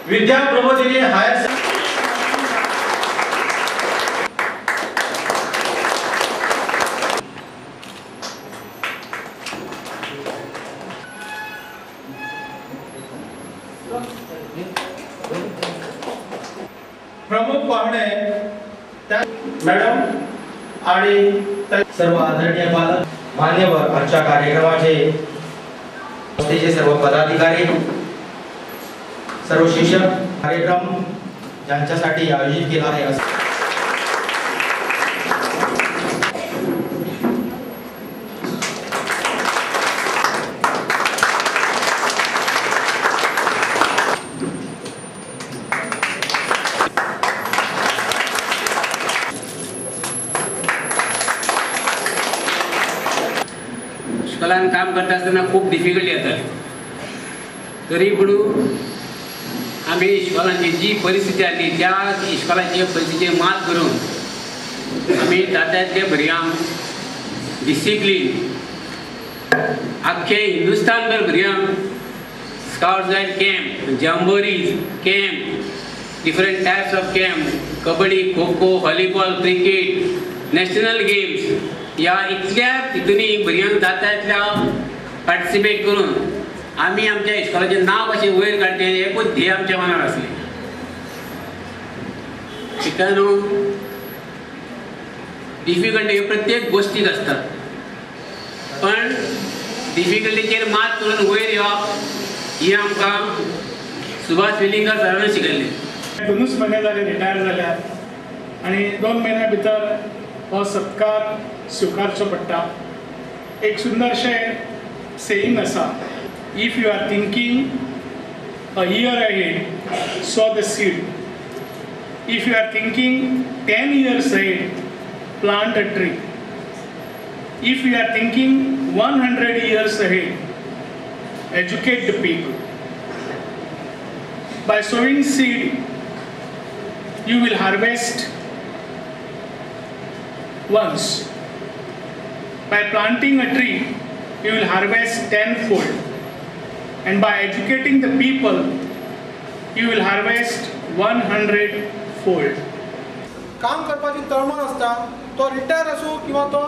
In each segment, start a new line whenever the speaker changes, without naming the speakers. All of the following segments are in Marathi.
विद्या प्रबोधिनी हायर प्रमुख पाहुणे मॅडम आणि सर्व आदरणीय पालक मान्यवर आजच्या कार्यक्रमाचे सर्व पदाधिकारी सर्व शिक्षक कार्यक्रम ज्यांच्यासाठी आयोजित केला आहे
इश्कोलान काम करता आसतना खूब डिफिकल्टी येताली तरी पूण आमी इश्कोलांची जी परिस्थिती आसली त्या इश्कोलाचे परिस्थितीचेर मात करून आमी जात्यातल्या भुरग्यांक डिसिप्लीन आख्खे हिंदुस्तानभर भुरग्यांक scouts guide camp jamborees camp different types of camp kabaddi kho kho volleyball cricket national games ह्या इतल्या हितूनी भुरग्यांक जाता तितल्या पार्टिसिपेट करून आमी आमच्या इश्कोलाचें नांव कशें वयर काडचें एकूच ध्येय आमच्या मनार आसलें कित्याक डिफिकल्टी प्रत्येक गोश्टीक आसतात पण डिफिकल्टीचेर मात करून वयर येवप ही आमकां सुभाष वेलिंगकर सरान शिकयल्लें।
2 म्हयने जाले रिटायर जाल्यात आनी 2 म्हयन्या भितर हो सत्कार स्वीकारचो पडटा। एक सुंदरशें सेयिंग आसा, if you are thinking a year ahead, sow the seed. If you are thinking 10 years ahead, plant a tree. If you are thinking 100 years ahead, educate the people. By sowing seed, you will harvest once. By planting a tree, you will harvest tenfold. And by educating the people, you will harvest 100-fold.
काम करपाची तळमळ आसता तो रिटायर आसूं किंवा तो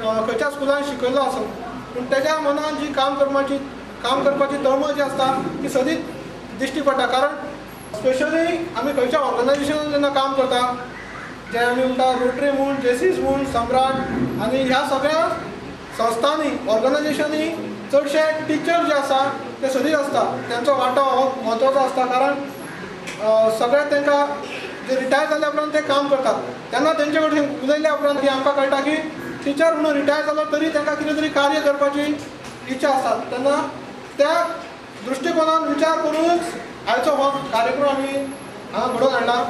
खंयच्या स्कुलान शिकयल्लो आसूं पूण तेज्या मनान जी काम करपाची तळमळ जी आसता ती सदींच दिश्टी पडटा। कारण स्पेशली आमी खंयच्या ऑर्गनायजेशनान जेन्ना काम करता जे आमी म्हणटा रोटरी म्हूण जेसीस म्हूण सम्राट आनी ह्या सगळ्या संस्थांनी ऑर्गनायजेशनी चडशे टिचर जे आसा ते सदींच आसता तेंचो वांटो हो म्हत्वाचो आसता। कारण सगळे तांकां जे रिटायर जाल्या उपरांत ते काम करतात तेन्ना तेंचे कडेन उलयल्या उपरांत आमकां कळटा की टिचर म्हणून रिटायर जालो तरी तांकां कितें तरी कार्य करपाची इच्छा आसता। तेन्ना त्या दृश्टिकोनान विचार करूनच आयचो हो कार्यक्रम आमी हांगा घडोवन हाडला।